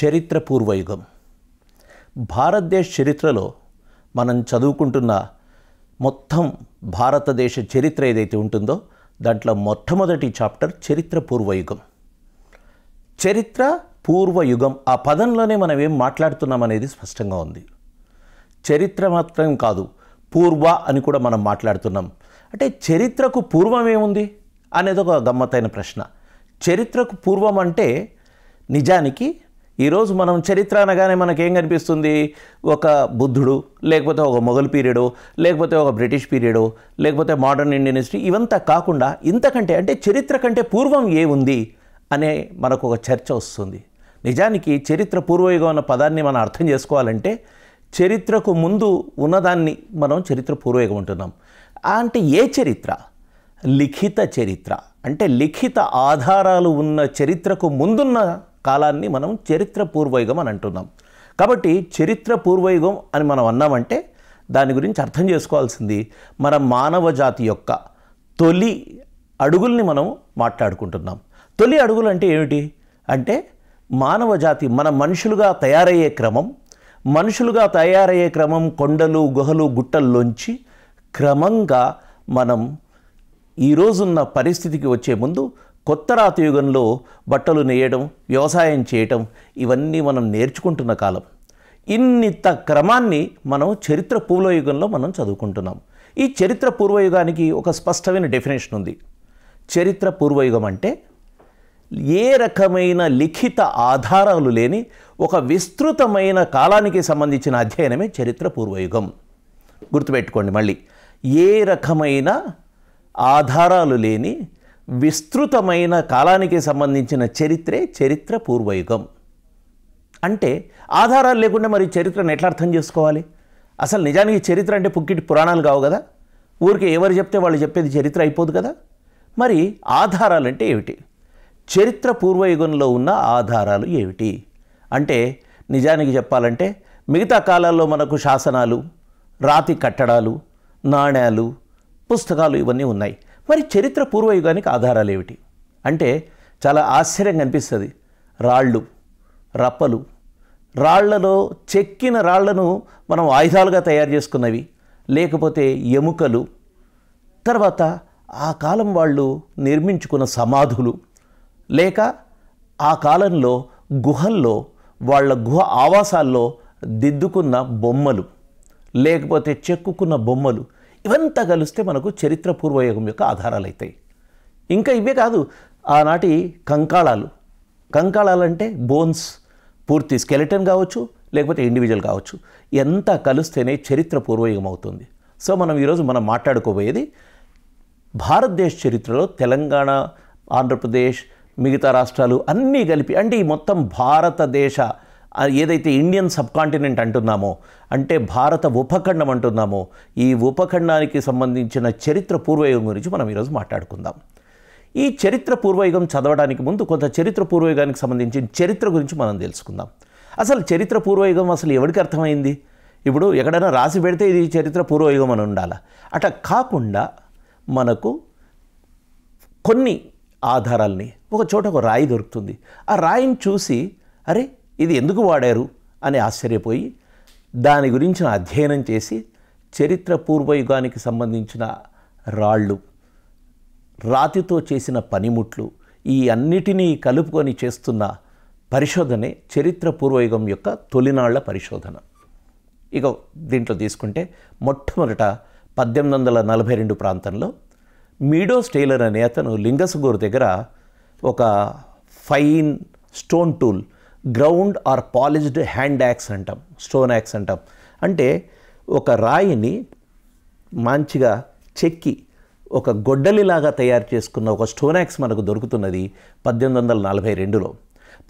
చరిత్ర పూర్వయుగం. భారతదేశ చరిత్రలో మనం చదువుకుంటున్న మొత్తం భారతదేశ చరిత్ర ఏదైతే ఉంటుందో దాంట్లో మొట్టమొదటి చాప్టర్ చరిత్ర పూర్వయుగం. చరిత్ర పూర్వయుగం ఆ పదంలోనే మనం ఏం మాట్లాడుతున్నాం అనేది స్పష్టంగా ఉంది. చరిత్ర మాత్రం కాదు, పూర్వ అని కూడా మనం మాట్లాడుతున్నాం. అంటే చరిత్రకు పూర్వం ఏముంది అనేది ఒక గమ్మత్తైన ప్రశ్న. చరిత్రకు పూర్వం అంటే నిజానికి ఈరోజు మనం చరిత్ర అనగానే మనకేం కనిపిస్తుంది? ఒక బుద్ధుడు, లేకపోతే ఒక మొఘల్ పీరియడో, లేకపోతే ఒక బ్రిటిష్ పీరియడో, లేకపోతే మోడర్న్ ఇండియన్ హిస్టరీ, ఇవంతా కాకుండా ఇంతకంటే అంటే చరిత్ర కంటే పూర్వం ఏముంది అనే మనకు ఒక చర్చ వస్తుంది. నిజానికి చరిత్ర పూర్వయుగం అన్న పదాన్ని మనం అర్థం చేసుకోవాలంటే చరిత్రకు ముందు ఉన్నదాన్ని మనం చరిత్ర పూర్వయుగం అంటున్నాం. అంటే ఏ చరిత్ర? లిఖిత చరిత్ర. అంటే లిఖిత ఆధారాలు ఉన్న చరిత్రకు ముందున్న కాలాన్ని మనం చరిత్ర పూర్వయుగం అని అంటున్నాం. కాబట్టి చరిత్ర పూర్వయుగం అని మనం అన్నామంటే దాని గురించి అర్థం చేసుకోవాల్సింది మన మానవ జాతి యొక్క తొలి అడుగుల్ని మనం మాట్లాడుకుంటున్నాం. తొలి అడుగులు అంటే ఏమిటి? అంటే మానవ జాతి మన మనుషులుగా తయారయ్యే క్రమం కొండలు, గుహలు, గుట్టల్లోంచి క్రమంగా మనం ఈరోజున్న పరిస్థితికి వచ్చే ముందు కొత్త రాతి యుగంలో బట్టలు నేయడం, వ్యవసాయం చేయటం, ఇవన్నీ మనం నేర్చుకుంటున్న కాలం. ఇన్నిత క్రమాన్ని మనం చరిత్ర పూర్వయుగంలో మనం చదువుకుంటున్నాం. ఈ చరిత్ర పూర్వయుగానికి ఒక స్పష్టమైన డెఫినేషన్ ఉంది. చరిత్ర పూర్వయుగం అంటే ఏ రకమైన లిఖిత ఆధారాలు లేని ఒక విస్తృతమైన కాలానికి సంబంధించిన అధ్యయనమే చరిత్ర పూర్వయుగం. గుర్తుపెట్టుకోండి మళ్ళీ, ఏ రకమైన ఆధారాలు లేని విస్తృతమైన కాలానికి సంబంధించిన చరిత్రే చరిత్ర పూర్వయుగం. అంటే ఆధారాలు లేకుండా మరి చరిత్రను ఎట్లా అర్థం చేసుకోవాలి? అసలు నిజానికి చరిత్ర అంటే పుక్కిటి పురాణాలు కావు కదా, ఊరికే ఎవరు చెప్తే వాళ్ళు చెప్పేది చరిత్ర అయిపోదు కదా. మరి ఆధారాలు అంటే ఏమిటి? చరిత్ర పూర్వయుగంలో ఉన్న ఆధారాలు ఏమిటి అంటే నిజానికి చెప్పాలంటే మిగతా కాలాల్లో మనకు శాసనాలు, రాతి కట్టడాలు, నాణ్యాలు, పుస్తకాలు ఇవన్నీ ఉన్నాయి. మరి చరిత్ర పూర్వయుగానికి ఆధారాలు ఏమిటి అంటే చాలా ఆశ్చర్యంగా అనిపిస్తుంది. రాళ్ళు, రప్పలు, రాళ్లలో చెక్కిన రాళ్లను మనం ఆయుధాలుగా తయారు చేసుకున్నవి, లేకపోతే ఎముకలు, తర్వాత ఆ కాలం వాళ్ళు నిర్మించుకున్న సమాధులు, లేక ఆ కాలంలో గుహల్లో వాళ్ళ గుహ ఆవాసాల్లో దిద్దుకున్న బొమ్మలు, లేకపోతే చెక్కుకున్న బొమ్మలు, ఇవంతా కలిస్తే మనకు చరిత్ర పూర్వయుగం యొక్క ఆధారాలు అవుతాయి. ఇంకా ఇవే కాదు, ఆనాటి కంకాళాలు అంటే బోన్స్, పూర్తి స్కెలిటన్ కావచ్చు, లేకపోతే ఇండివిజువల్ కావచ్చు, ఎంత కలిస్తేనే చరిత్ర పూర్వయుగం అవుతుంది. సో మనం ఈరోజు మాట్లాడుకోబోయేది భారతదేశ చరిత్రలో తెలంగాణ, ఆంధ్రప్రదేశ్, మిగతా రాష్ట్రాలు అన్నీ కలిపి, అంటే ఈ మొత్తం భారతదేశ ఏదైతే ఇండియన్ సబ్ కాంటినెంట్ అంటున్నామో, అంటే భారత ఉపఖండం అంటున్నామో, ఈ ఉపఖండానికి సంబంధించిన చరిత్ర పూర్వయుగం గురించి మనం ఈరోజు మాట్లాడుకుందాం. ఈ చరిత్ర పూర్వయుగం చదవడానికి ముందు కొంత చరిత్ర పూర్వయుగానికి సంబంధించిన చరిత్ర గురించి మనం తెలుసుకుందాం. అసలు చరిత్ర పూర్వయుగం అసలు ఎవరికి అర్థమైంది? ఇప్పుడు ఎక్కడైనా రాసి పెడితే ఇది చరిత్ర పూర్వయుగం అని ఉండాలి. అట్లా కాకుండా మనకు కొన్ని ఆధారాల్ని ఒక చోట ఒక రాయి దొరుకుతుంది. ఆ రాయిని చూసి అరే ఇది ఎందుకు వాడారు అని ఆశ్చర్యపోయి దాని గురించిన అధ్యయనం చేసి చరిత్ర పూర్వయుగానికి సంబంధించిన రాళ్ళు, రాతితో చేసిన పనిముట్లు, ఈ అన్నిటినీ కలుపుకొని చేస్తున్న పరిశోధనే చరిత్ర పూర్వయుగం యొక్క తొలినాళ్ల పరిశోధన. ఇక దీంట్లో తీసుకుంటే మొట్టమొదట 1842 ప్రాంతంలో మీడోస్ టైలర్ అనే అతను లింగసుగూరు దగ్గర ఒక fine stone tool, ground or polished hand axe అంటాం, స్టోన్ యాక్స్ అంటాం. అంటే ఒక రాయిని మంచిగా చెక్కి ఒక గొడ్డలిలాగా తయారు చేసుకున్న ఒక స్టోన్ యాక్స్ మనకు దొరుకుతున్నది 1842లో.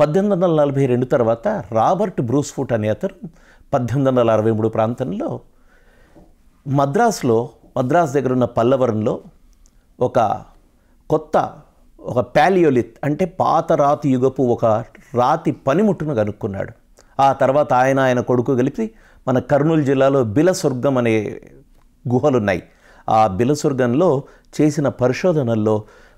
1842 తర్వాత రాబర్ట్ బ్రూస్ఫుట్ అనే అతను 1863 ప్రాంతంలో మద్రాస్ దగ్గర ఉన్న పల్లవరంలో ఒక ప్యాలియోలిత్ అంటే పాత రాతి యుగపు ఒక రాతి పనిముట్టును కనుక్కున్నాడు. ఆ తర్వాత ఆయన కొడుకు కలిపి మన కర్నూలు జిల్లాలో బిలస్వర్గం అనే గుహలున్నాయి. ఆ బిలస్వర్గంలో చేసిన పరిశోధనల్లో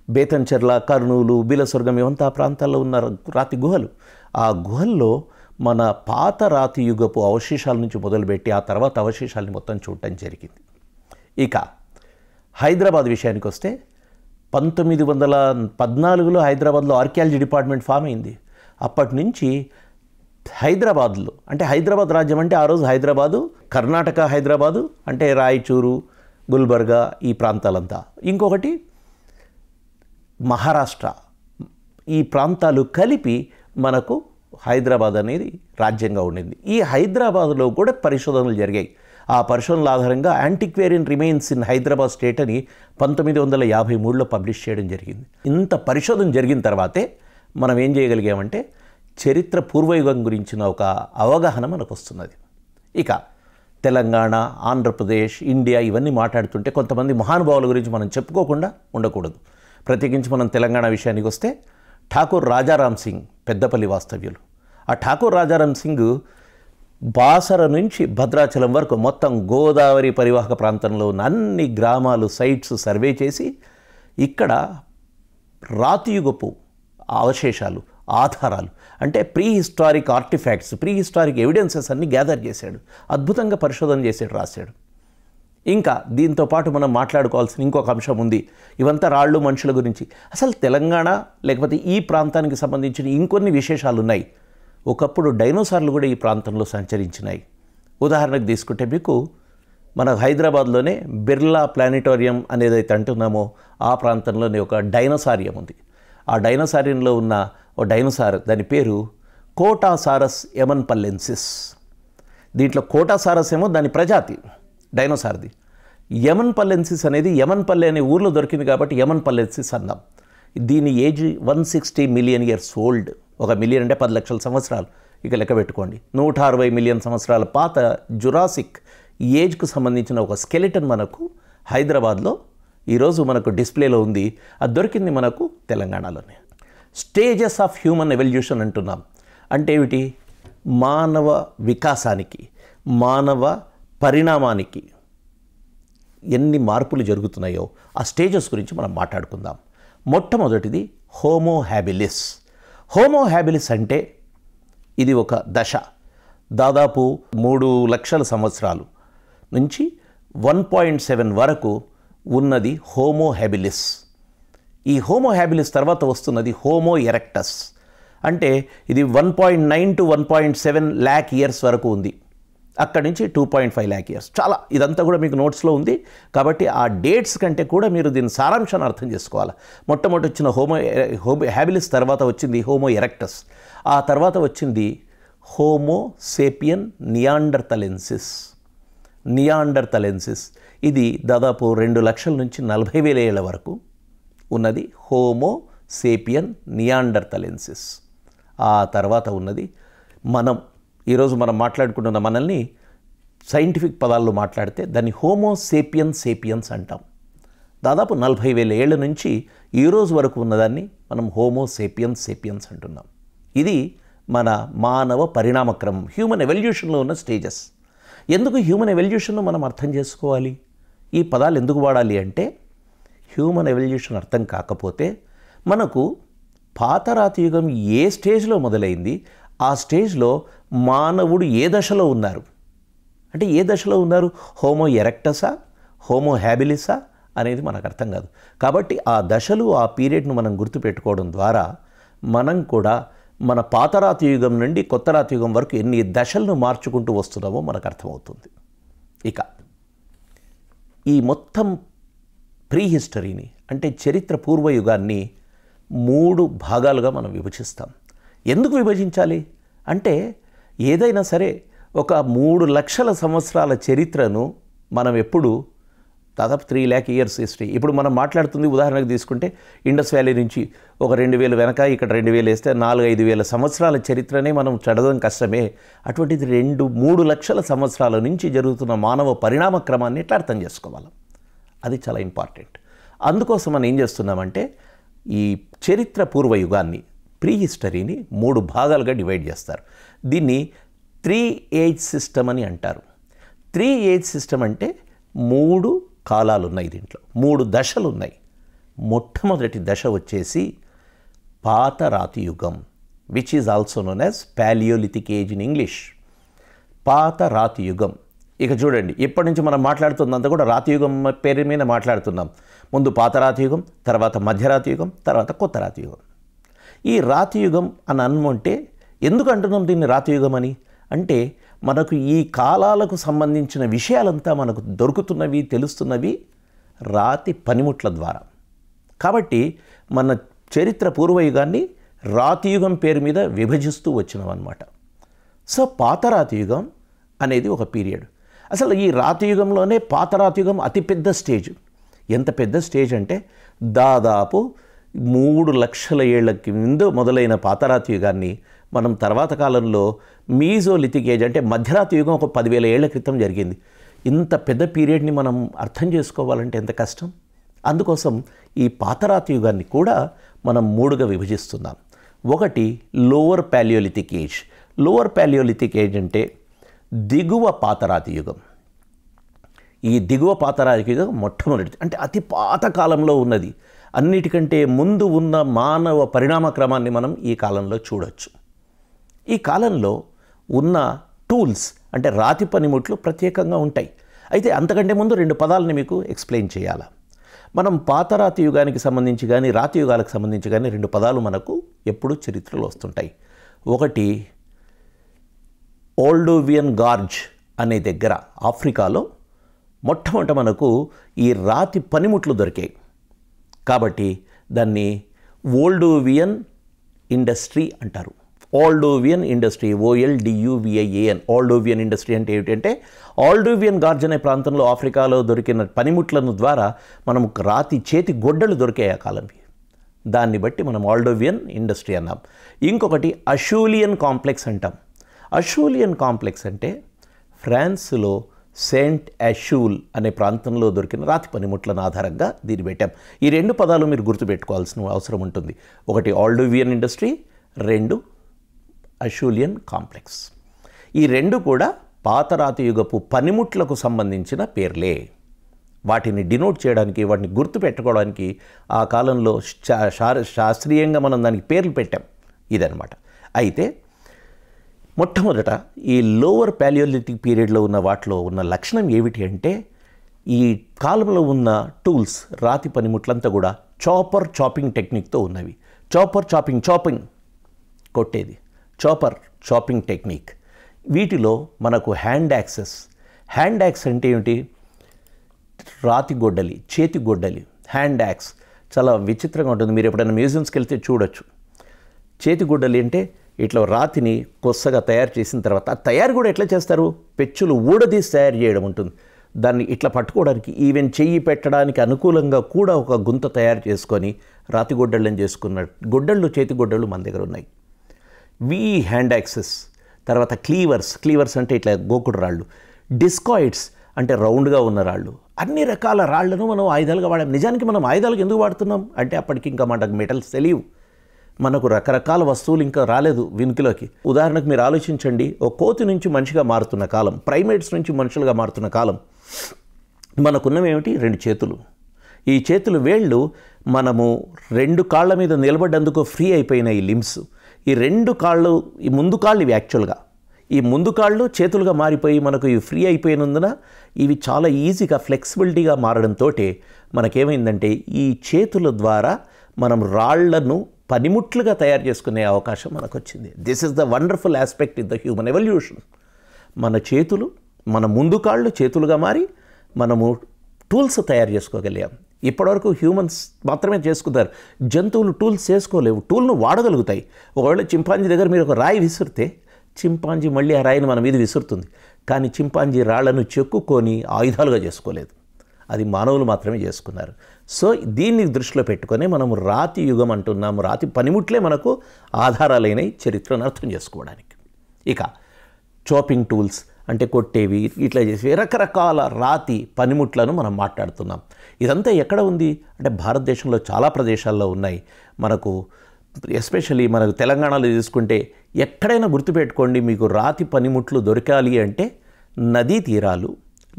బేతంచెర్ల, కర్నూలు, బిలస్వర్గం ఇవంతా ప్రాంతాల్లో ఉన్న రాతి గుహలు. ఆ గుహల్లో మన పాత రాతి యుగపు అవశేషాల నుంచి మొదలుపెట్టి ఆ తర్వాత అవశేషాలని మొత్తం చూడటం జరిగింది. ఇక హైదరాబాద్ విషయానికి వస్తే 1914లో హైదరాబాద్లో ఆర్కియాలజీ డిపార్ట్మెంట్ ఫామ్ అయింది. అప్పటి నుంచి హైదరాబాద్లో, అంటే హైదరాబాద్ రాజ్యం అంటే ఆ రోజు హైదరాబాదు, కర్ణాటక హైదరాబాదు అంటే రాయచూరు, గుల్బర్గా ఈ ప్రాంతాలంతా, ఇంకొకటి మహారాష్ట్ర, ఈ ప్రాంతాలు కలిపి మనకు హైదరాబాద్ అనేది రాజ్యంగా ఉండింది. ఈ హైదరాబాద్లో కూడా పరిశోధనలు జరిగాయి. ఆ పరిశోధనల ఆధారంగా యాంటిక్వేరియన్ రిమైన్స్ ఇన్ హైదరాబాద్ స్టేట్ అని 1953లో పబ్లిష్ చేయడం జరిగింది. ఇంత పరిశోధన జరిగిన తర్వాతే మనం ఏం చేయగలిగామంటే చరిత్ర పూర్వయుగం గురించిన ఒక అవగాహన మనకు వస్తున్నది. ఇక తెలంగాణ, ఆంధ్రప్రదేశ్, ఇండియా ఇవన్నీ మాట్లాడుతుంటే కొంతమంది మహానుభావుల గురించి మనం చెప్పుకోకుండా ఉండకూడదు. ప్రత్యేకించి మనం తెలంగాణ విషయానికి వస్తే ఠాకూర్ రాజారాం సింగ్ పెద్దపల్లి వాస్తవ్యులు. ఆ ఠాకూర్ రాజారాం సింగ్ బాసర నుంచి భద్రాచలం వరకు మొత్తం గోదావరి పరివాహక ప్రాంతంలో ఉన్న అన్ని గ్రామాలు సైట్స్ సర్వే చేసి ఇక్కడ రాతియుగపు అవశేషాలు, ఆధారాలు అంటే pre historic artefacts, pre historic evidences అన్ని గ్యాదర్ చేశాడు. అద్భుతంగా పరిశోధన చేసాడు, రాశాడు. ఇంకా దీంతో పాటు మనం మాట్లాడుకోవాల్సిన ఇంకొక అంశం ఉంది. ఇవంతా రాళ్ళు మనుషుల గురించి. అసలు తెలంగాణ లేకపోతే ఈ ప్రాంతానికి సంబంధించిన ఇంకొన్ని విశేషాలు ఉన్నాయి. ఒకప్పుడు డైనోసార్లు కూడా ఈ ప్రాంతంలో సంచరించినాయి. ఉదాహరణకు తీసుకుంటే మీకు మన హైదరాబాద్లోనే బిర్లా ప్లానిటోరియం అనేదైతే అంటున్నామో ఆ ప్రాంతంలోనే ఒక డైనోసారియం ఉంది. ఆ డైనోసారియంలో ఉన్న ఓ డైనోసార్, దాని పేరు కోటాసారస్ ఎమన్పల్లెన్సిస్. దీంట్లో కోటాసారస్ ఏమో దాని ప్రజాతి డైనోసార్ది. ఎమన్పల్లెన్సిస్ అనేది యమన్పల్లె అనే ఊర్లో దొరికింది కాబట్టి ఎమన్పల్లెన్సిస్ అన్నాం. దీని age 160 million years old. 1 million అంటే 10 లక్షల సంవత్సరాలు. ఇక లెక్క పెట్టుకోండి. 160 మిలియన్ సంవత్సరాల పాత జురాసిక్ ఏజ్కు సంబంధించిన ఒక స్కెలిటన్ మనకు హైదరాబాద్లో ఈరోజు మనకు డిస్ప్లేలో ఉంది. అది దొరికింది మనకు తెలంగాణలోనే. స్టేజెస్ ఆఫ్ హ్యూమన్ ఎవల్యూషన్ అంటున్నాం. అంటే ఏమిటి? మానవ వికాసానికి, మానవ పరిణామానికి ఎన్ని మార్పులు జరుగుతున్నాయో ఆ స్టేజెస్ గురించి మనం మాట్లాడుకుందాం. మొట్టమొదటిది హోమో హ్యాబిలిస్. హోమో హ్యాబిలిస్ అంటే ఇది ఒక దశ. దాదాపు 3 లక్షల సంవత్సరాలు నుంచి 1.7 వరకు ఉన్నది హోమో హ్యాబిలిస్. ఈ హోమో హ్యాబిలిస్ తర్వాత వస్తున్నది హోమో ఎరెక్టస్. అంటే ఇది 1.9 to 1.7 lakh ఇయర్స్ వరకు ఉంది. అక్కడి నుంచి 2.5 lakh ఇయర్స్. చాలా ఇదంతా కూడా మీకు నోట్స్లో ఉంది కాబట్టి ఆ డేట్స్ కంటే కూడా మీరు దీని సారాంశాన్ని అర్థం చేసుకోవాలి. మొట్టమొదటి వచ్చిన హోమో హ్యాబిలిస్ తర్వాత వచ్చింది హోమో ఎరెక్టస్. ఆ తర్వాత వచ్చింది హోమో సేపియన్ నియాండర్తలెన్సిస్. నియాండర్తలెన్సిస్ ఇది దాదాపు 2 లక్షల నుంచి 40,000 ఏళ్ల వరకు ఉన్నది హోమో సేపియన్ నియాండర్తలెన్సిస్. ఆ తర్వాత ఉన్నది ఈరోజు మనం మాట్లాడుకుంటున్న మనల్ని సైంటిఫిక్ పదాల్లో మాట్లాడితే దాన్ని హోమో సేపియన్ సేపియన్స్ అంటాం. దాదాపు 40,000 ఏళ్ల నుంచి ఈరోజు వరకు ఉన్నదాన్ని మనం హోమో సేపియన్ సేపియన్స్ అంటున్నాం. ఇది మన మానవ పరిణామక్రమం, హ్యూమన్ ఎవల్యూషన్లో ఉన్న స్టేజెస్. ఎందుకు హ్యూమన్ ఎవల్యూషన్ను మనం అర్థం చేసుకోవాలి? ఈ పదాలు ఎందుకు వాడాలి అంటే హ్యూమన్ ఎవల్యూషన్ అర్థం కాకపోతే మనకు పాతరాతి యుగం ఏ స్టేజ్లో మొదలైంది, ఆ స్టేజ్లో మానవుడు ఏ దశలో ఉన్నారు, అంటే ఏ దశలో ఉన్నారు, హోమో ఎరెక్టసా, హోమో హ్యాబిలిసా అనేది మనకు అర్థం కాదు. కాబట్టి ఆ దశలు, ఆ పీరియడ్ను మనం గుర్తుపెట్టుకోవడం ద్వారా మనం కూడా మన పాతరాతి యుగం నుండి కొత్త రాతి యుగం వరకు ఎన్ని దశలను మార్చుకుంటూ వస్తున్నామో మనకు అర్థమవుతుంది. ఇక ఈ మొత్తం ప్రీ హిస్టరీని అంటే చరిత్ర పూర్వయుగాన్ని 3 భాగాలుగా మనం విభజిస్తాం. ఎందుకు విభజించాలి అంటే ఏదైనా సరే ఒక 3 లక్షల సంవత్సరాల చరిత్రను మనం ఎప్పుడు దాదాపు 3 lakh ఇయర్స్ హిస్టరీ. ఇప్పుడు మనం మాట్లాడుతుంది ఉదాహరణకు తీసుకుంటే ఇండస్ వ్యాలీ నుంచి ఒక 2000 వెనక ఇక్కడ 2000 వేస్తే 4-5 వేల సంవత్సరాల చరిత్రనే మనం చదవడం కష్టమే. అటువంటిది 2-3 లక్షల సంవత్సరాల నుంచి జరుగుతున్న మానవ పరిణామ క్రమాన్ని ఎట్లా అర్థం చేసుకోవాలి, అది చాలా ఇంపార్టెంట్. అందుకోసం మనం ఏం చేస్తున్నామంటే ఈ చరిత్ర పూర్వయుగాన్ని, ప్రీ హిస్టరీని 3 భాగాలుగా డివైడ్ చేస్తారు. దీన్ని 3 ఏజ్ సిస్టమ్ అని అంటారు. 3 ఏజ్ సిస్టమ్ అంటే 3 కాలాలు ఉన్నాయి, దీంట్లో 3 దశలు ఉన్నాయి. మొట్టమొదటి దశ వచ్చేసి పాత రాతి యుగం, which is also known as Palaeolithic age in English. పాత రాతి యుగం. ఇక చూడండి, ఇప్పటి నుంచి మనం మాట్లాడుతున్నంత కూడా రాతియుగం పేరు మీద మాట్లాడుతున్నాం. ముందు పాత రాతియుగం, తర్వాత మధ్యరాతి యుగం, తర్వాత కొత్త రాతియుగం. ఈ రాతియుగం అని అనుకుంటే ఎందుకు అంటున్నాం దీన్ని రాతియుగం అని అంటే, మనకు ఈ కాలాలకు సంబంధించిన విషయాలంతా మనకు దొరుకుతున్నవి, తెలుస్తున్నవి రాతి పనిముట్ల ద్వారా. కాబట్టి మన చరిత్ర పూర్వయుగాన్ని రాతియుగం పేరు మీద విభజిస్తూ వచ్చినామన్నమాట. సో పాత రాతియుగం అనేది ఒక పీరియడ్. అసలు ఈ రాతియుగంలోనే పాత రాతియుగం అతిపెద్ద స్టేజ్. ఎంత పెద్ద స్టేజ్ అంటే దాదాపు 3 లక్షల ఏళ్లకి ముందు మొదలైన పాత రాతియుగాన్ని మనం తర్వాత కాలంలో మీజోలిథిక్ ఏజ్ అంటే మధ్యరాతి యుగం ఒక 10,000 ఏళ్ల క్రితం జరిగింది. ఇంత పెద్ద పీరియడ్ని మనం అర్థం చేసుకోవాలంటే ఎంత కష్టం. అందుకోసం ఈ పాతరాతి యుగాన్ని కూడా మనం 3గా విభజిస్తున్నాం. ఒకటి lower Palaeolithic age. Lower Palaeolithic age అంటే దిగువ పాతరాతి యుగం. ఈ దిగువ పాతరాతి యుగం మొట్టమొదటిది, అంటే అతి పాత కాలంలో ఉన్నది. అన్నిటికంటే ముందు ఉన్న మానవ పరిణామ క్రమాన్ని మనం ఈ కాలంలో చూడవచ్చు. ఈ కాలంలో ఉన్న టూల్స్ అంటే రాతి పనిముట్లు ప్రత్యేకంగా ఉంటాయి. అయితే అంతకంటే ముందు 2 పదాలని మీకు ఎక్స్ప్లెయిన్ చేయాలి. మనం పాతరాతి యుగానికి సంబంధించి కానీ రాతి యుగాలకు సంబంధించి కానీ 2 పదాలు మనకు ఎప్పుడూ చరిత్రలో వస్తుంటాయి. ఒకటి ఓల్డోవియన్ గార్జ్ అనే దగ్గర ఆఫ్రికాలో మొట్టమొదట మనకు ఈ రాతి పనిముట్లు దొరికాయి. కాబట్టి దాన్ని ఓల్డోవియన్ ఇండస్ట్రీ అంటారు. ఆల్డోవియన్ ఇండస్ట్రీ, OLDUVIAN. ఆల్డోవియన్ ఇండస్ట్రీ అంటే ఏమిటంటే ఆల్డోవియన్ గార్జ్ అనే ప్రాంతంలో ఆఫ్రికాలో దొరికిన పనిముట్లను ద్వారా మనం రాతి చేతి గొడ్డలు దొరికాయి ఆ కాలంకి. దాన్ని బట్టి మనం ఆల్డోవియన్ ఇండస్ట్రీ అన్నాం. ఇంకొకటి అషూలియన్ కాంప్లెక్స్ అంటాం. అషూలియన్ కాంప్లెక్స్ అంటే ఫ్రాన్స్లో సెయింట్ అషూల్ అనే ప్రాంతంలో దొరికిన రాతి పనిముట్లను ఆధారంగా దీన్ని పెట్టాం. ఈ 2 పదాలు మీరు గుర్తుపెట్టుకోవాల్సిన అవసరం ఉంటుంది. ఒకటి ఆల్డోవియన్ ఇండస్ట్రీ, 2 అషూలియన్ కాంప్లెక్స్. ఈ 2 కూడా పాతరాతి యుగపు పనిముట్లకు సంబంధించిన పేర్లే. వాటిని డినోట్ చేయడానికి, వాటిని గుర్తుపెట్టుకోవడానికి ఆ కాలంలో శాస్త్రీయంగా మనం దానికి పేర్లు పెట్టాం. ఇదనమాట. అయితే మొట్టమొదట ఈ లోవర్ ప్యాలియోలిథిక్ పీరియడ్లో ఉన్న వాటిలో ఉన్న లక్షణం ఏమిటి అంటే, ఈ కాలంలో ఉన్న టూల్స్ రాతి పనిముట్లంతా కూడా చాపింగ్ టెక్నిక్తో ఉన్నవి. చాపింగ్ కొట్టేది, చాపింగ్ టెక్నిక్. వీటిలో మనకు హ్యాండ్ యాక్స్ అంటే ఏమిటి? రాతి గొడ్డలి, చేతి గొడ్డలి, హ్యాండ్ యాక్స్. చాలా విచిత్రంగా ఉంటుంది. మీరు ఎప్పుడైనా మ్యూజియంస్కి వెళ్తే చూడొచ్చు. చేతి గొడ్డలి అంటే ఇట్లా రాతిని కొత్తగా తయారు చేసిన తర్వాత, ఆ తయారు కూడా ఎట్లా చేస్తారు? పెచ్చులు ఊడదీసి తయారు చేయడం ఉంటుంది. దాన్ని ఇట్లా పట్టుకోవడానికి, ఈవెన్ చెయ్యి పెట్టడానికి అనుకూలంగా కూడా ఒక గుంత తయారు చేసుకొని రాతి గొడ్డళ్ళని చేసుకున్న గొడ్డళ్ళు, చేతి గొడ్డళ్ళు మన దగ్గర ఉన్నాయి. Hand access. తర్వాత క్లీవర్స్ అంటే ఇట్లా గోకుడు రాళ్ళు, డిస్కాయిడ్స్ అంటే రౌండ్గా ఉన్న రాళ్ళు. అన్ని రకాల రాళ్లను మనం ఆయుధాలుగా వాడాం. నిజానికి మనం ఆయుధాలకు ఎందుకు వాడుతున్నాం అంటే, అప్పటికి ఇంకా మనకు మెటల్స్ తెలియవు, మనకు రకరకాల వస్తువులు ఇంకా రాలేదు వినికిలోకి. ఉదాహరణకు మీరు ఆలోచించండి, ఒక కోతి నుంచి మనిషిగా మారుతున్న కాలం, ప్రైమేట్స్ నుంచి మనుషులుగా మారుతున్న కాలం. మనకున్నవేమిటి? 2 చేతులు. ఈ చేతులు వేళ్ళు మనము 2 కాళ్ళ మీద నిలబడ్డందుకు ఫ్రీ అయిపోయిన ఈ లిమ్స్. ఈ 2 కాళ్ళు, ఈ ముందు కాళ్ళు ఇవి యాక్చువల్గా, ఈ ముందు కాళ్ళు చేతులుగా మారిపోయి మనకు ఇవి ఫ్రీ అయిపోయినందున ఇవి చాలా ఈజీగా ఫ్లెక్సిబిలిటీగా మారడంతో మనకేమైందంటే, ఈ చేతుల ద్వారా మనం రాళ్లను పనిముట్లుగా తయారు చేసుకునే అవకాశం మనకు వచ్చింది. This is the wonderful aspect in the human evolution. మన చేతులు, మన ముందు కాళ్ళు చేతులుగా మారి మనము టూల్స్ తయారు చేసుకోగలిగాం. ఇప్పటివరకు హ్యూమన్స్ మాత్రమే చేసుకున్నారు. జంతువులు టూల్స్ చేసుకోలేవు, టూల్ను వాడగలుగుతాయి. ఒకవేళ చింపాంజీ దగ్గర మీరు ఒక రాయి విసిరితే చింపాంజీ మళ్ళీ ఆ రాయిని మన మీద విసురుతుంది. కానీ చింపాంజీ రాళ్లను చెక్కుకొని ఆయుధాలుగా చేసుకోలేదు. అది మానవులు మాత్రమే చేసుకున్నారు. సో దీన్ని దృష్టిలో పెట్టుకొని మనము రాతి యుగం అంటున్నాము. రాతి పనిముట్లే మనకు ఆధారాలైన చరిత్రను అర్థం చేసుకోవడానికి. ఇక చాపింగ్ టూల్స్ అంటే కొట్టేవి, ఇట్లా చేసేవి, రకరకాల రాతి పనిముట్లను మనం మాట్లాడుతున్నాం. ఇదంతా ఎక్కడ ఉంది అంటే భారతదేశంలో చాలా ప్రదేశాల్లో ఉన్నాయి. మనకు ఎస్పెషల్లీ మనకు తెలంగాణలో తీసుకుంటే ఎక్కడైనా గుర్తుపెట్టుకోండి, మీకు రాతి పనిముట్లు దొరకాలి అంటే నదీ తీరాలు,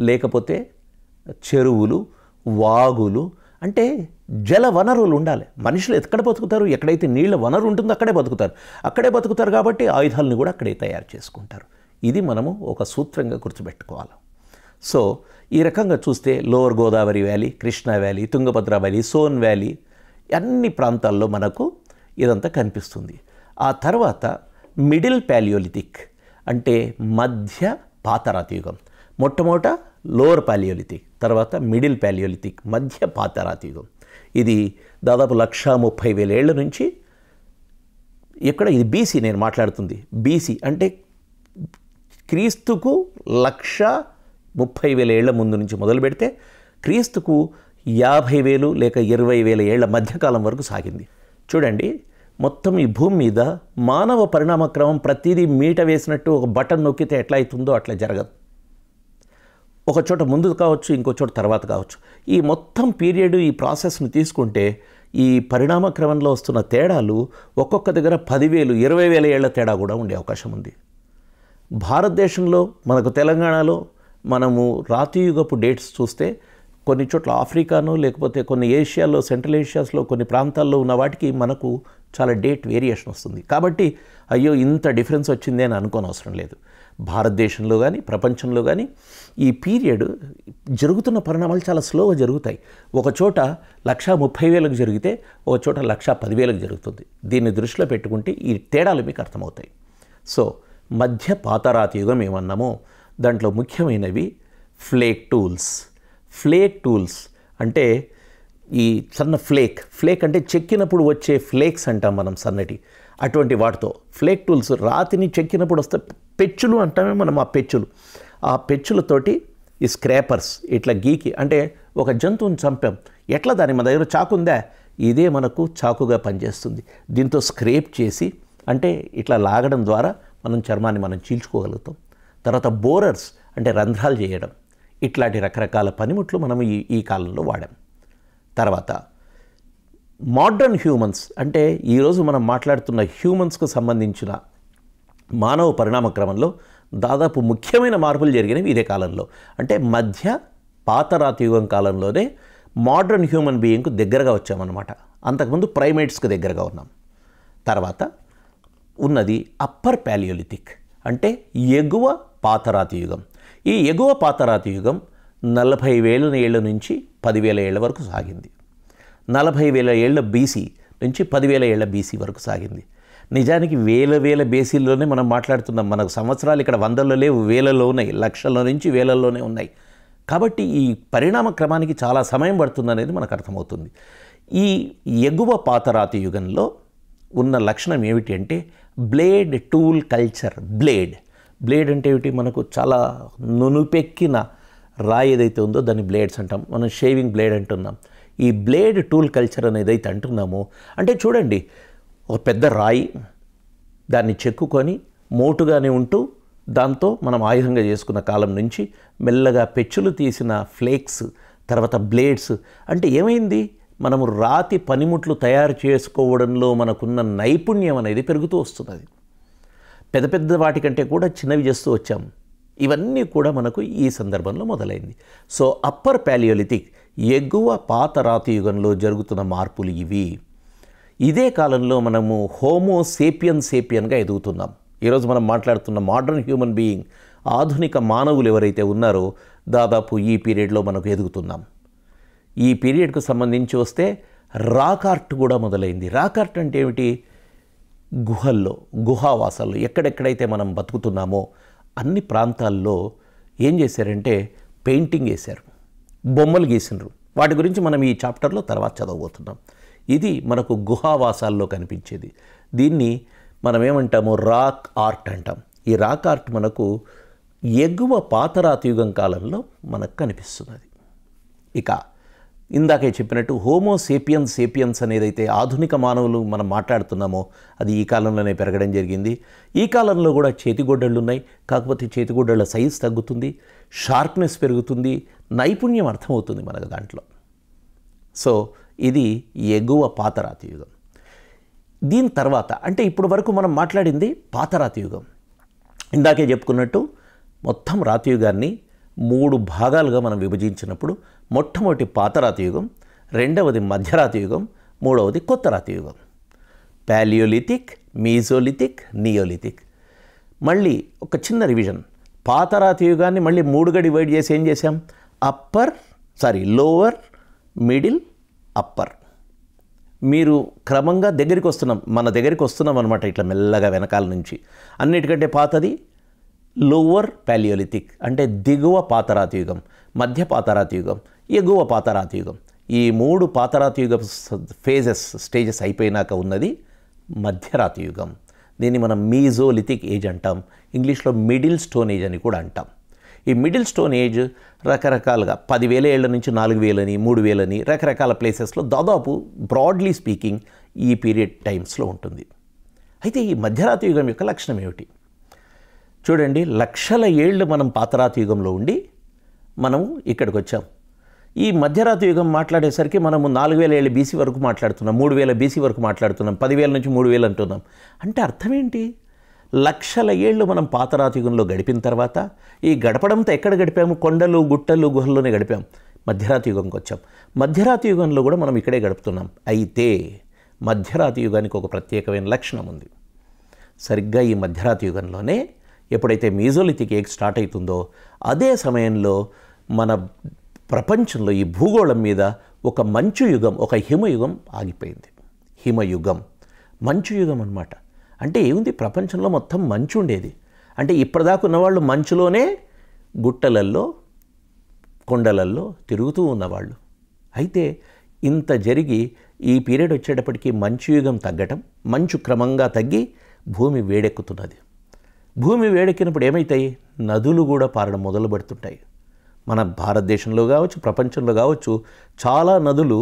లేకపోతే చెరువులు, వాగులు, అంటే జల వనరులు ఉండాలి. మనుషులు ఎక్కడ బతుకుతారు? ఎక్కడైతే నీళ్ళ వనరు ఉంటుందో అక్కడే బతుకుతారు కాబట్టి ఆయుధాలను కూడా అక్కడే తయారు చేసుకుంటారు. ఇది మనము ఒక సూత్రంగా గుర్తుపెట్టుకోవాలి. సో ఈ రకంగా చూస్తే lower Godavari valley, Krishna valley, Tungabhadra valley, Son valley అన్ని ప్రాంతాల్లో మనకు ఇదంతా కనిపిస్తుంది. ఆ తర్వాత మిడిల్ పాలియోలిథిక్ అంటే మధ్య పాతరాతి యుగం. మొట్టమొదట లోవర్ పాలియోలిథిక్, తర్వాత మిడిల్ పాలియోలిథిక్, మధ్య పాతరాతి యుగం. ఇది దాదాపు 1,30,000 ఏళ్ల నుంచి, ఇక్కడ ఇది బీసీ నేను మాట్లాడుతుంది. బీసీ అంటే క్రీస్తుకు 1,30,000 ఏళ్ల ముందు నుంచి మొదలు పెడితే క్రీస్తుకు 50,000 లేక 20,000 ఏళ్ల మధ్యకాలం వరకు సాగింది. చూడండి, మొత్తం ఈ భూమి మీద మానవ పరిణామ క్రమం ప్రతిదీ మీట వేసినట్టు ఒక బటన్ నొక్కితే ఎట్లా అవుతుందో అట్లా జరగదు. ఒక చోట ముందు కావచ్చు, ఇంకో చోట తర్వాత కావచ్చు. ఈ మొత్తం పీరియడ్, ఈ ప్రాసెస్ని తీసుకుంటే ఈ పరిణామ క్రమంలో వస్తున్న తేడాలు ఒక్కొక్క దగ్గర 10,000, 20,000 ఏళ్ల తేడా కూడా ఉండే అవకాశం ఉంది. భారతదేశంలో మనకు తెలంగాణలో మనము రాతియుగపు డేట్స్ చూస్తే కొన్ని చోట్ల ఆఫ్రికాను, లేకపోతే కొన్ని ఏషియాలో, సెంట్రల్ ఏషియాస్లో కొన్ని ప్రాంతాల్లో ఉన్న వాటికి మనకు చాలా డేట్ వేరియేషన్ వస్తుంది. కాబట్టి అయ్యో ఇంత డిఫరెన్స్ వచ్చింది అని అనుకోనవసరం లేదు. భారతదేశంలో కానీ ప్రపంచంలో కానీ ఈ పీరియడ్ జరుగుతున్న పరిణామాలు చాలా స్లోగా జరుగుతాయి. ఒక చోట 1,30,000 జరిగితే ఒక చోట 1,10,000 జరుగుతుంది. దీన్ని దృష్టిలో పెట్టుకుంటే ఈ తేడాలు మీకు అర్థమవుతాయి. సో మధ్య పాతరాతి యుగం ఏమన్నామో దాంట్లో ముఖ్యమైనవి ఫ్లేక్ టూల్స్ అంటే ఈ సన్న ఫ్లేక్ అంటే చెక్కినప్పుడు వచ్చే ఫ్లేక్స్ అంటాం మనం, సన్నటి అటువంటి వాటితో ఫ్లేక్ టూల్స్. రాతిని చెక్కినప్పుడు వస్తే పెచ్చులు అంటామే మనం. ఆ పెచ్చులతోటి ఈ స్క్రాపర్స్ ఇట్లా గీకి, అంటే ఒక జంతువుని చంపాం, ఎట్లా దాని మన దగ్గర చాకు ఉందా, ఇదే మనకు చాకుగా పనిచేస్తుంది. దీంతో స్క్రేప్ చేసి, అంటే ఇట్లా లాగడం ద్వారా మనం చర్మాన్ని మనం చీల్చుకోగలుగుతాం. తర్వాత బోరర్స్ అంటే రంధ్రాలు చేయడం. ఇట్లాంటి రకరకాల పనిముట్లు మనం ఈ కాలంలో వాడాం. తర్వాత మోడర్న్ హ్యూమన్స్ అంటే ఈరోజు మనం మాట్లాడుతున్న హ్యూమన్స్కు సంబంధించిన మానవ పరిణామ క్రమంలో దాదాపు ముఖ్యమైన మార్పులు జరిగినవి ఇదే కాలంలో. అంటే మధ్య పాతరాతి యుగం కాలంలోనే మోడర్న్ హ్యూమన్ బీయింగ్కు దగ్గరగా వచ్చామన్నమాట. అంతకుముందు ప్రైమేట్స్కి దగ్గరగా ఉన్నాం. తర్వాత ఉన్నది అప్పర్ పాలియోలిథిక్ అంటే ఎగువ పాతరాతి యుగం. ఈ ఎగువ పాతరాతి యుగం 40,000 ఏళ్ల నుంచి 10,000 ఏళ్ల వరకు సాగింది. 40,000 ఏళ్ల బీసీ నుంచి 10,000 ఏళ్ల బీసీ వరకు సాగింది. నిజానికి వేల బేసీల్లోనే మనం మాట్లాడుతున్నాం. మనకు సంవత్సరాలు ఇక్కడ 100లో లేవు, వేలలో ఉన్నాయి, లక్షల నుంచి వేలల్లోనే ఉన్నాయి. కాబట్టి ఈ పరిణామ క్రమానికి చాలా సమయం పడుతుందనేది మనకు అర్థమవుతుంది. ఈ ఎగువ పాతరాతి యుగంలో ఉన్న లక్షణం ఏమిటి అంటే బ్లేడ్ టూల్ కల్చర్. బ్లేడ్ అంటే ఏమిటి? మనకు చాలా నునుపెక్కిన రాయి ఏదైతే ఉందో దాన్ని బ్లేడ్స్ అంటాం. మనం షేవింగ్ బ్లేడ్ అంటున్నాం. ఈ బ్లేడ్ టూల్ కల్చర్ అనేది అయితే అంటున్నామో, అంటే చూడండి, ఒక పెద్ద రాయి దాన్ని చెక్కుకొని మోటుగానే ఉంటూ దాంతో మనం ఆయుధంగా చేసుకున్న కాలం నుంచి మెల్లగా పెచ్చులు తీసిన ఫ్లేక్స్, తర్వాత బ్లేడ్స్. అంటే ఏమైంది? మనము రాతి పనిముట్లు తయారు చేసుకోవడంలో మనకున్న నైపుణ్యం అనేది పెరుగుతూ వస్తున్నది. పెద్ద వాటికంటే కూడా చిన్నవి చేస్తూ వచ్చాం. ఇవన్నీ కూడా మనకు ఈ సందర్భంలో మొదలైంది. సో అప్పర్ పాలియోలిథిక్ ఎగువ పాతరాతి యుగంలో జరుగుతున్న మార్పులు ఇవి. ఇదే కాలంలో మనము హోమో సేపియన్గా ఎదుగుతున్నాం. ఈరోజు మనం మాట్లాడుతున్న మోడర్న్ హ్యూమన్ బీయింగ్, ఆధునిక మానవులు ఎవరైతే ఉన్నారో దాదాపు ఈ పీరియడ్లో మనకు ఎదుగుతున్నాం. ఈ పీరియడ్కు సంబంధించి వస్తే రాక్ ఆర్ట్ కూడా మొదలైంది. రాక్ ఆర్ట్ అంటే ఏమిటి? గుహావాసాల్లో ఎక్కడెక్కడైతే మనం బతుకుతున్నామో అన్ని ప్రాంతాల్లో ఏం చేశారంటే పెయింటింగ్ వేశారు, బొమ్మలు గీసినారు. వాటి గురించి మనం ఈ చాప్టర్లో తర్వాత చదవబోతున్నాం. ఇది మనకు గుహావాసాల్లో కనిపించేది. దీన్ని మనం ఏమంటాము? రాక్ ఆర్ట్ అంటాం. ఈ రాక్ ఆర్ట్ మనకు ఎగువ పాతరాతి యుగం కాలంలో మనకు కనిపిస్తున్నది. ఇక ఇందాకే చెప్పినట్టు హోమో సేపియన్స్ అనేదైతే ఆధునిక మానవులు మనం మాట్లాడుతున్నామో అది ఈ కాలంలోనే పెరగడం జరిగింది. ఈ కాలంలో కూడా చేతిగొడ్డళ్ళు ఉన్నాయి. కాకపోతే చేతిగొడ్డళ్ళ సైజ్ తగ్గుతుంది, షార్ప్నెస్ పెరుగుతుంది, నైపుణ్యం అర్థమవుతుంది మనకు దాంట్లో. సో ఇది ఎగువ పాతరాతి యుగం. దీని తర్వాత అంటే ఇప్పుడు వరకు మనం మాట్లాడింది పాతరాతి యుగం. ఇందాకే చెప్పుకున్నట్టు మొత్తం రాతి యుగాన్ని 3 భాగాలుగా మనం విభజించినప్పుడు మొట్టమొదటి పాతరాతి యుగం, రెండవది మధ్యరాతి యుగం, మూడవది కొత్త రాతి యుగం. Palaeolithic, mesolithic, neolithic. మళ్ళీ ఒక చిన్న రివిజన్. పాతరాతి యుగాన్ని మళ్ళీ 3గా డివైడ్ చేసి ఏం చేసాం? Lower, middle, upper. మీరు క్రమంగా మన దగ్గరికి వస్తున్నాం అనమాట, ఇట్లా మెల్లగా వెనకాల నుంచి. అన్నిటికంటే పాతది లోవర్ పాలియోలిథిక్, అంటే దిగువ పాతరాతి యుగం, మధ్య పాతరాతి యుగం, ఎగువ పాతరాతి యుగం. ఈ 3 పాతరాతి యుగ స్టేజెస్ అయిపోయినాక ఉన్నది మధ్యరాతి యుగం. దీన్ని మనం మీజోలిథిక్ ఏజ్ అంటాం, ఇంగ్లీష్లో మిడిల్ స్టోన్ ఏజ్ అని కూడా అంటాం. ఈ మిడిల్ స్టోన్ ఏజ్ రకరకాలుగా 10,000 ఏళ్ల నుంచి 4,000 అని 3,000 అని రకరకాల ప్లేసెస్లో దాదాపు బ్రాడ్లీ స్పీకింగ్ ఈ పీరియడ్ టైమ్స్లో ఉంటుంది. అయితే ఈ మధ్యరాతి యుగం యొక్క లక్షణం ఏమిటి? చూడండి, లక్షల ఏళ్ళు మనం పాతరాతి యుగంలో ఉండి మనము ఇక్కడికి వచ్చాం. ఈ మధ్యరాతి యుగం మాట్లాడేసరికి మనము 4,000 ఏళ్ళు బీసీ వరకు మాట్లాడుతున్నాం, 3,000 బీసీ వరకు మాట్లాడుతున్నాం, 10,000 నుంచి 3,000 అంటున్నాం. అంటే అర్థం ఏంటి? లక్షల ఏళ్ళు మనం పాతరాతి యుగంలో గడిపిన తర్వాత ఈ గడపడంతో ఎక్కడ గడిపాము? కొండలు, గుట్టలు, గుహల్లోనే గడిపాం. మధ్యరాతి యుగంకి వచ్చాం. మధ్యరాతి యుగంలో కూడా మనం ఇక్కడే గడుపుతున్నాం. అయితే మధ్యరాతి యుగానికి ఒక ప్రత్యేకమైన లక్షణం ఉంది. సరిగ్గా ఈ మధ్యరాతి యుగంలోనే ఎప్పుడైతే మీజోలిథిక్ ఏజ్ స్టార్ట్ అవుతుందో అదే సమయంలో మన ప్రపంచంలో ఈ భూగోళం మీద ఒక మంచు యుగం, ఒక హిమయుగం ఆగిపోయింది. హిమయుగం మంచు యుగం అన్నమాట. అంటే ఏముంది? ప్రపంచంలో మొత్తం మంచు ఉండేది. అంటే ఇప్పటిదాకా ఉన్నవాళ్ళు మంచులోనే, గుట్టలల్లో, కొండలల్లో తిరుగుతూ ఉన్నవాళ్ళు. అయితే ఇంత జరిగి ఈ పీరియడ్ వచ్చేటప్పటికి మంచు యుగం తగ్గటం, మంచు క్రమంగా తగ్గి భూమి వేడెక్కుతున్నది. భూమి వేడెక్కినప్పుడు ఏమవుతాయి? నదులు కూడా పారడం మొదలు పెడుతుంటాయి. మన భారతదేశంలో కావచ్చు, ప్రపంచంలో కావచ్చు, చాలా నదులు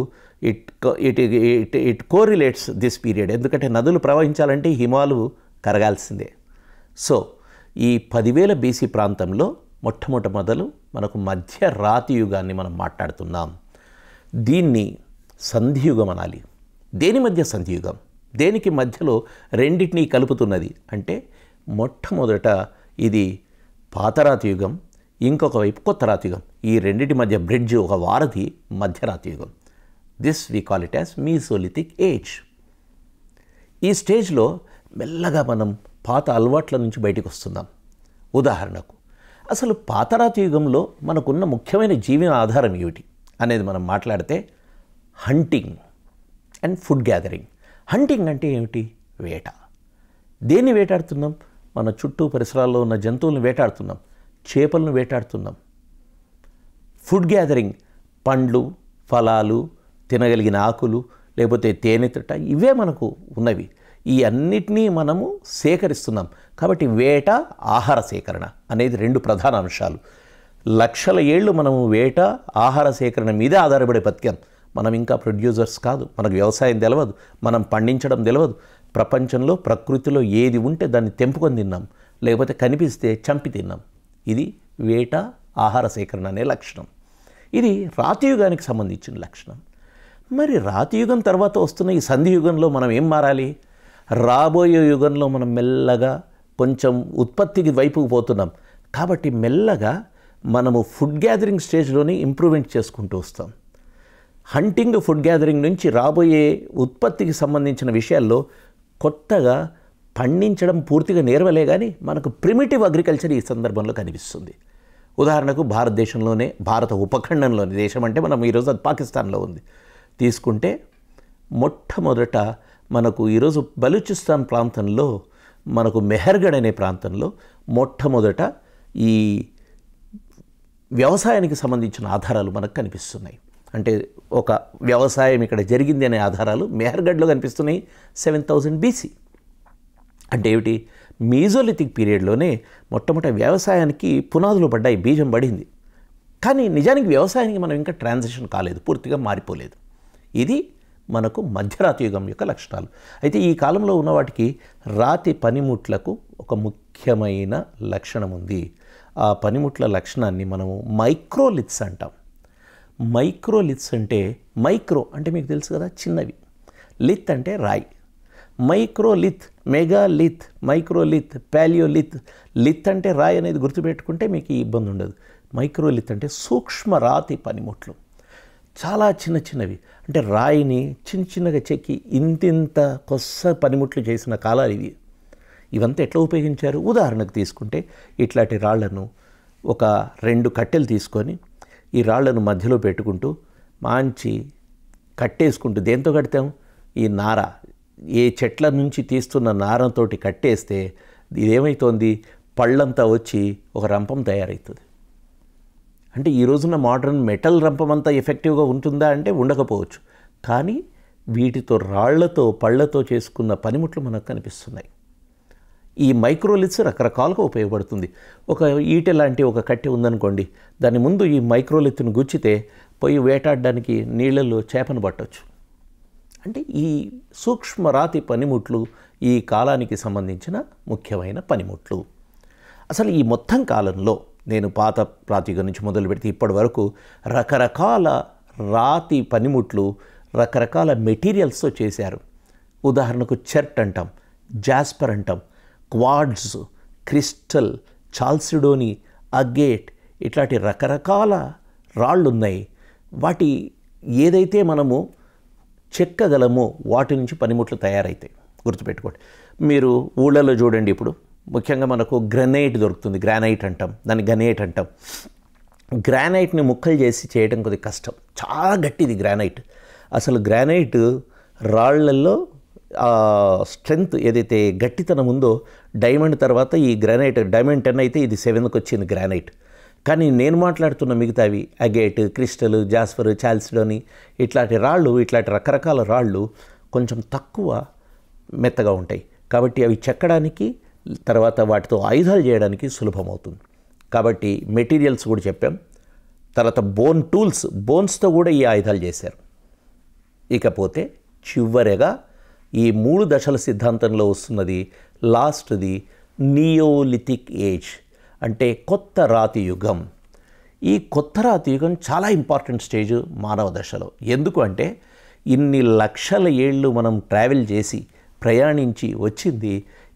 ఇట్ కోరిలేట్స్ దిస్ పీరియడ్. ఎందుకంటే నదులు ప్రవహించాలంటే హిమాలు కరగాల్సిందే. సో ఈ 10,000 బీసీ ప్రాంతంలో మొదలు మనకు మధ్య రాతి యుగాన్ని మనం మాట్లాడుతున్నాం. దీన్ని సంధియుగం అనాలి. దేని మధ్య సంధియుగం? దేనికి మధ్యలో రెండింటినీ కలుపుతున్నది అంటే మొట్టమొదట ఇది పాతరాతి యుగం, ఇంకొక వైపు కొత్త రాతి యుగం. ఈ రెండింటి మధ్య బ్రిడ్జ్, ఒక వారధి మధ్యరాతి యుగం. This we call it as Mesolithic age. ఈ స్టేజ్లో మెల్లగా మనం పాత అలవాట్ల నుంచి బయటకు వస్తున్నాం. ఉదాహరణకు అసలు పాతరాతి యుగంలో మనకున్న ముఖ్యమైన జీవన ఆధారం ఏమిటి అనేది మనం మాట్లాడితే hunting and food gathering. Hunting అంటే ఏమిటి? వేట. దేన్ని వేటాడుతున్నాం? మన చుట్టూ పరిసరాల్లో ఉన్న జంతువులను వేటాడుతున్నాం, చేపలను వేటాడుతున్నాం. ఫుడ్ గ్యాదరింగ్ పండ్లు, ఫలాలు, తినగలిగిన ఆకులు, లేకపోతే తేనెతట, ఇవే మనకు ఉన్నవి. ఈ అన్నిటినీ మనము సేకరిస్తున్నాం. కాబట్టి వేట, ఆహార సేకరణ అనేది 2 ప్రధాన అంశాలు. లక్షల ఏళ్ళు మనము వేట, ఆహార సేకరణ మీదే ఆధారపడే బతికాం. మనం ఇంకా ప్రొడ్యూసర్స్ కాదు, మనకు వ్యవసాయం తెలియదు, మనం పండించడం తెలియదు. ప్రపంచంలో ప్రకృతిలో ఏది ఉంటే దాన్ని తెంపుకొని తిన్నాం, లేకపోతే కనిపిస్తే చంపి తిన్నాం. ఇది వేట, ఆహార సేకరణ అనే లక్షణం. ఇది రాతియుగానికి సంబంధించిన లక్షణం. మరి రాతియుగం తర్వాత వస్తున్న ఈ సంధియుగంలో మనం ఏం మారాలి? రాబోయే యుగంలో మనం మెల్లగా కొంచెం ఉత్పత్తికి వైపుకు పోతున్నాం. కాబట్టి మెల్లగా మనము ఫుడ్ గ్యాదరింగ్ స్టేజ్లోనే ఇంప్రూవ్మెంట్ చేసుకుంటూ వస్తాం. హంటింగ్, ఫుడ్ గ్యాదరింగ్ నుంచి రాబోయే ఉత్పత్తికి సంబంధించిన విషయాల్లో కొత్తగా పండించడం పూర్తిగా నేర్వలే, కానీ మనకు ప్రిమిటివ్ అగ్రికల్చర్ ఈ సందర్భంలో కనిపిస్తుంది. ఉదాహరణకు భారతదేశంలోనే, భారత ఉపఖండంలోని, దేశం అంటే మనం ఈరోజు అది పాకిస్తాన్లో ఉంది, తీసుకుంటే మొట్టమొదట మనకు ఈరోజు బలూచిస్తాన్ ప్రాంతంలో, మనకు మెహర్గఢ్ అనే ప్రాంతంలో మొట్టమొదట ఈ వ్యవసాయానికి సంబంధించిన ఆధారాలు మనకు కనిపిస్తున్నాయి. అంటే ఒక వ్యవసాయం ఇక్కడ జరిగింది అనే ఆధారాలు మెహర్గఢ్లో కనిపిస్తున్నాయి. 7000 BC. అంటే ఏమిటి? మీజోలిథిక్ పీరియడ్లోనే మొట్టమొదటి వ్యవసాయానికి పునాదులు పడ్డాయి, బీజం పడింది. కానీ నిజానికి వ్యవసాయానికి మనం ఇంకా ట్రాన్సిషన్ కాలేదు, పూర్తిగా మారిపోలేదు. ఇది మనకు మధ్యరాతి యుగం యొక్క లక్షణాలు. అయితే ఈ కాలంలో ఉన్న వాటికి రాతి పనిముట్లకు ఒక ముఖ్యమైన లక్షణం ఉంది. ఆ పనిముట్ల లక్షణాన్ని మనము మైక్రోలిత్స్ అంటాం. మైక్రోలిత్స్ అంటే, మైక్రో అంటే మీకు తెలుసు కదా, చిన్నవి. లిత్ అంటే రాయి. మైక్రోలిత్, మెగాలిత్, మైక్రోలిత్, పాలియోలిత్. లిత్ అంటే రాయి అనేది గుర్తుపెట్టుకుంటే మీకు ఈ ఇబ్బంది ఉండదు. మైక్రోలిత్ అంటే సూక్ష్మ రాతి పనిముట్లు. చాలా చిన్న చిన్నవి, అంటే రాయిని చిన్న చిన్నగా చెక్కి ఇంతింత కొత్త పనిముట్లు చేసిన కాలాలు ఇవి. ఇవంతా ఎట్లా ఉపయోగించారు? ఉదాహరణకు తీసుకుంటే ఇట్లాంటి రాళ్లను ఒక 2 కట్టెలు తీసుకొని ఈ రాళ్లను మధ్యలో పెట్టుకుంటూ మంచి కట్టేసుకుంటూ, దేంతో కడతాం? ఈ నార, ఏ చెట్ల నుంచి తీస్తున్న నారతోటి కట్టేస్తే ఇదేమవుతోంది? పళ్ళంతా వచ్చి ఒక రంపం తయారవుతుంది. అంటే ఈ రోజున మోడర్న్ మెటల్ రంపం అంతా ఎఫెక్టివ్గా ఉంటుందా అంటే ఉండకపోవచ్చు, కానీ వీటితో రాళ్లతో పళ్ళతో చేసుకున్న పనిముట్లు మనకు కనిపిస్తున్నాయి. ఈ మైక్రోలిత్స్ రకరకాలుగా ఉపయోగపడుతుంది. ఒక ఈటె లాంటి ఒక కట్టె ఉందనుకోండి, దాని ముందు ఈ మైక్రోలిత్ను గుచ్చితే పోయి వేటాడడానికి నీళ్ళల్లో చేపను పట్టవచ్చు. అంటే ఈ సూక్ష్మ రాతి పనిముట్లు ఈ కాలానికి సంబంధించిన ముఖ్యమైన పనిముట్లు. అసలు ఈ మొత్తం కాలంలో నేను పాత రాతియుగం నుంచి మొదలు పెడితే ఇప్పటి వరకు రకరకాల రాతి పనిముట్లు రకరకాల మెటీరియల్స్తో చేశారు. ఉదాహరణకు చెర్ట్ అంటాం, జాస్పర్ అంటాం, క్వార్ట్జ్, క్రిస్టల్, చాల్సిడోని, అగేట్, ఇట్లాంటి రకరకాల రాళ్ళు ఉన్నాయి. వాటి ఏదైతే మనము చెక్కగలమో వాటి నుంచి పనిముట్లు తయారవుతాయి. గుర్తుపెట్టుకోండి. మీరు ఊళ్ళలో చూడండి, ఇప్పుడు ముఖ్యంగా మనకు గ్రనైట్ దొరుకుతుంది. గ్రానైట్ అంటాం, దాన్ని గనేట్ అంటాం. గ్రానైట్ని ముక్కలు చేసి చేయడం కొద్దిగా కష్టం, చాలా గట్టిది గ్రానైట్. అసలు గ్రానైట్ రాళ్లల్లో స్ట్రెంగ్త్ ఏదైతే గట్టితనం ఉందో, డైమండ్ తర్వాత ఈ గ్రానైట్, డైమండ్ 10 అయితే ఇది 7కి వచ్చింది గ్రానైట్. కానీ నేను మాట్లాడుతున్న మిగతావి అగేట్, క్రిస్టల్, జాస్పర్, చాల్సిడోని, ఇట్లాంటి రాళ్ళు, ఇట్లాంటి రకరకాల రాళ్ళు కొంచెం తక్కువ మెత్తగా ఉంటాయి. కాబట్టి అవి చెక్కడానికి, తర్వాత వాటితో ఆయుధాలు చేయడానికి సులభమవుతుంది. కాబట్టి మెటీరియల్స్ కూడా చెప్పాం. తర్వాత బోన్ టూల్స్, బోన్స్తో కూడా ఈ ఆయుధాలు చేశారు. ఇకపోతే చివరిగా ఈ 3 దశల సిద్ధాంతంలో వస్తున్నది లాస్ట్ది నియోలిథిక్ ఏజ్, అంటే కొత్త రాతి యుగం. ఈ కొత్త రాతి యుగం చాలా ఇంపార్టెంట్ స్టేజ్ మానవ దశలో. ఎందుకు అంటే ఇన్ని లక్షల ఏళ్ళు మనం ట్రావెల్ చేసి ప్రయాణించి వచ్చింది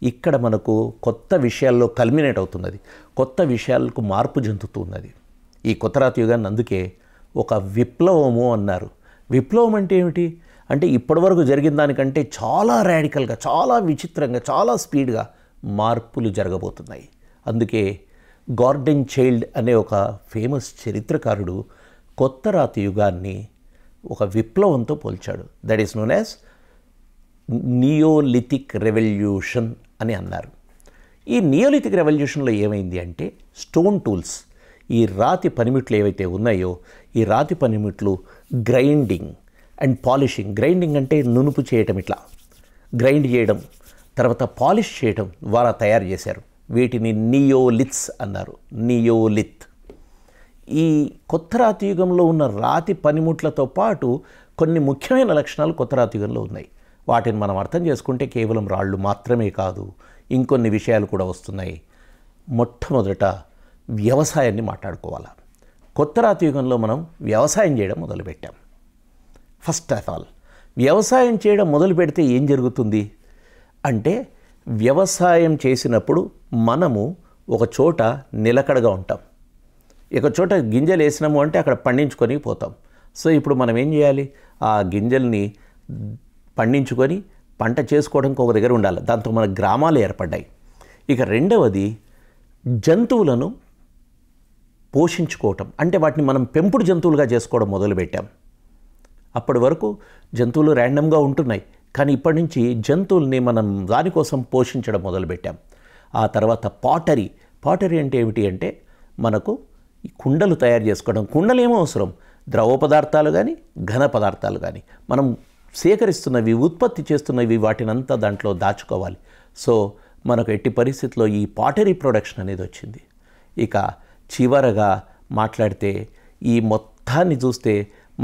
ఇక్కడ మనకు కొత్త విషయాల్లో కల్మినేట్ అవుతున్నది, కొత్త విషయాలకు మార్పు చెందుతున్నది. ఈ కొత్త రాతి యుగాన్ని అందుకే ఒక విప్లవము అన్నారు. విప్లవం అంటే ఏమిటి అంటే ఇప్పటివరకు జరిగిన దానికంటే చాలా రాడికల్గా, చాలా విచిత్రంగా, చాలా స్పీడ్గా మార్పులు జరగబోతున్నాయి. అందుకే గార్డెన్ చైల్డ్ అనే ఒక ఫేమస్ చరిత్రకారుడు కొత్త రాతి యుగాన్ని ఒక విప్లవంతో పోల్చాడు. That is known as neolithic revolution అని అన్నారు. ఈ నియోలిథిక్ రెవల్యూషన్లో ఏమైంది అంటే స్టోన్ టూల్స్, ఈ రాతి పనిముట్లు ఏవైతే ఉన్నాయో ఈ రాతి పనిముట్లు గ్రైండింగ్ అండ్ పాలిషింగ్. గ్రైండింగ్ అంటే నునుపు చేయటం, ఇట్లా గ్రైండ్ చేయడం, తర్వాత పాలిష్ చేయడం ద్వారా తయారు చేశారు. వీటిని నియోలిత్స్ అన్నారు. నియోలిత్. ఈ కొత్త రాతి యుగంలో ఉన్న రాతి పనిముట్లతో పాటు కొన్ని ముఖ్యమైన లక్షణాలు కొత్త రాతి యుగంలో ఉన్నాయి. వాటిని మనం అర్థం చేసుకుంటే కేవలం రాళ్ళు మాత్రమే కాదు, ఇంకొన్ని విషయాలు కూడా వస్తున్నాయి. మొట్టమొదట వ్యవసాయాన్ని మాట్లాడుకోవాలి. కొత్త రాతి యుగంలో మనం వ్యవసాయం చేయడం మొదలుపెట్టాం. ఫస్ట్ ఆఫ్ ఆల్ వ్యవసాయం చేయడం మొదలు పెడితే ఏం జరుగుతుంది అంటే, వ్యవసాయం చేసినప్పుడు మనము ఒక చోట నిలకడగా ఉంటాం. ఒక చోట గింజలు వేసినాము అంటే అక్కడ పండించుకొని పోతాం. సో ఇప్పుడు మనం ఏం చేయాలి? ఆ గింజల్ని పండించుకొని పంట చేసుకోవడానికి ఒక దగ్గర ఉండాలి. దాంతో మన గ్రామాలు ఏర్పడ్డాయి. ఇక రెండవది జంతువులను పోషించుకోవటం, అంటే వాటిని మనం పెంపుడు జంతువులుగా చేసుకోవడం మొదలుపెట్టాం. అప్పటి వరకు జంతువులు ర్యాండమ్గా ఉంటున్నాయి, కానీ ఇప్పటి నుంచి జంతువుల్ని మనం దానికోసం పోషించడం మొదలుపెట్టాం. ఆ తర్వాత పాటరీ. పాటరీ అంటే ఏమిటి అంటే మనకు కుండలు తయారు చేసుకోవడం. కుండలు ఏమో అవసరం, ద్రవ పదార్థాలు కానీ ఘన పదార్థాలు కానీ మనం సేకరిస్తున్నవి, ఉత్పత్తి చేస్తున్నవి, వాటినంతా దాంట్లో దాచుకోవాలి. సో మనకు ఎట్టి పరిస్థితుల్లో ఈ పాటరీ ప్రొడక్షన్ అనేది వచ్చింది. ఇక చివరగా మాట్లాడితే ఈ మొత్తాన్ని చూస్తే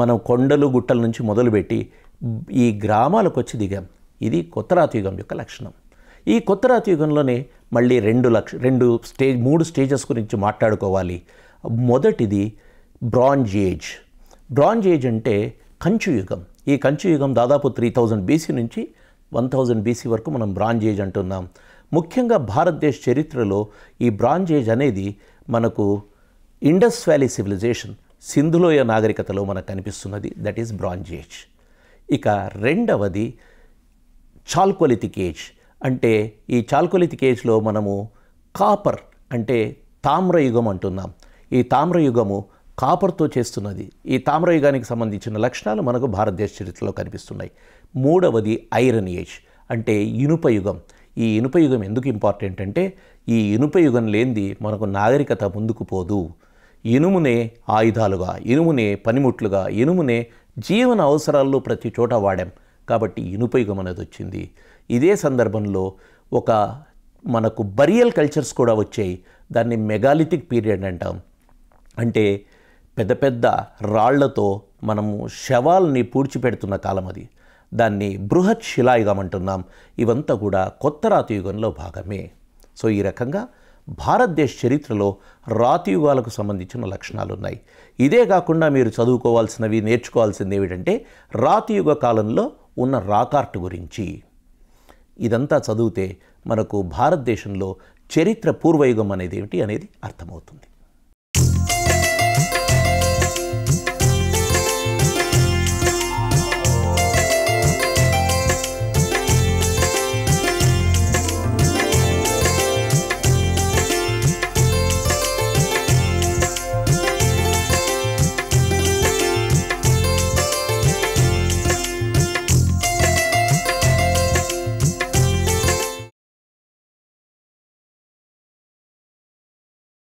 మనం కొండలు గుట్టల నుంచి మొదలుపెట్టి ఈ గ్రామాలకు వచ్చి దిగాం. ఇది కొత్త రాతి యుగం యొక్క లక్షణం. ఈ కొత్త రాతి యుగంలోనే మళ్ళీ 3 స్టేజెస్ గురించి మాట్లాడుకోవాలి. మొదటిది బ్రాంజ్ ఏజ్. బ్రాంజ్ ఏజ్ అంటే కంచు యుగం. ఈ కంచు యుగం దాదాపు 3000 BC నుంచి 1000 BC వరకు మనం బ్రాంజ్ ఏజ్ అంటున్నాం. ముఖ్యంగా భారతదేశ చరిత్రలో ఈ బ్రాంజ్ ఏజ్ అనేది మనకు ఇండస్ వ్యాలీ సివిలైజేషన్, సింధులోయ నాగరికతలో మనకు కనిపిస్తున్నది, దట్ ఈస్ బ్రాంజ్ ఏజ్. ఇక రెండవది చాల్కోలిథిక్ ఏజ్. అంటే ఈ చాల్కోలిథిక్ ఏజ్లో మనము కాపర్ అంటే తామ్రయుగం అంటున్నాం. ఈ తామ్రయుగము కాపర్తో చేస్తున్నది. ఈ తామ్రయుగానికి సంబంధించిన లక్షణాలు మనకు భారతదేశ చరిత్రలో కనిపిస్తున్నాయి. మూడవది ఐరన్ ఏజ్ అంటే ఇనుప యుగం. ఈ ఇనుప యుగం ఎందుకు ఇంపార్టెంట్ అంటే ఈ ఇనుప యుగం లేనిది మనకు నాగరికత ముందుకు పోదు. ఇనుమునే ఆయుధాలుగా, ఇనుమునే పనిముట్లుగా, ఇనుమునే జీవన అవసరాల్లో ప్రతి చోట వాడాం. కాబట్టి ఇనుప యుగం అనేది వచ్చింది. ఇదే సందర్భంలో మనకు బరియల్ కల్చర్స్ కూడా వచ్చాయి. దాన్ని మెగాలిథిక్ పీరియడ్ అంటాం. అంటే పెద్ద పెద్ద రాళ్లతో మనము శవాల్ని పూడ్చిపెడుతున్న కాలం అది. దాన్ని బృహత్ శిలాయుగం అంటున్నాం. ఇవంతా కూడా కొత్త రాతి యుగంలో భాగమే. సో ఈ రకంగా భారతదేశ చరిత్రలో రాతి యుగాలకు సంబంధించిన లక్షణాలు ఉన్నాయి. ఇదే కాకుండా మీరు చదువుకోవాల్సినవి, నేర్చుకోవాల్సింది ఏమిటంటే రాతి యుగ కాలంలో ఉన్న రాకార్ట్ గురించి. ఇదంతా చదివితే మనకు భారతదేశంలో చరిత్ర పూర్వయుగం అనేది ఏమిటి అనేది అర్థమవుతుంది.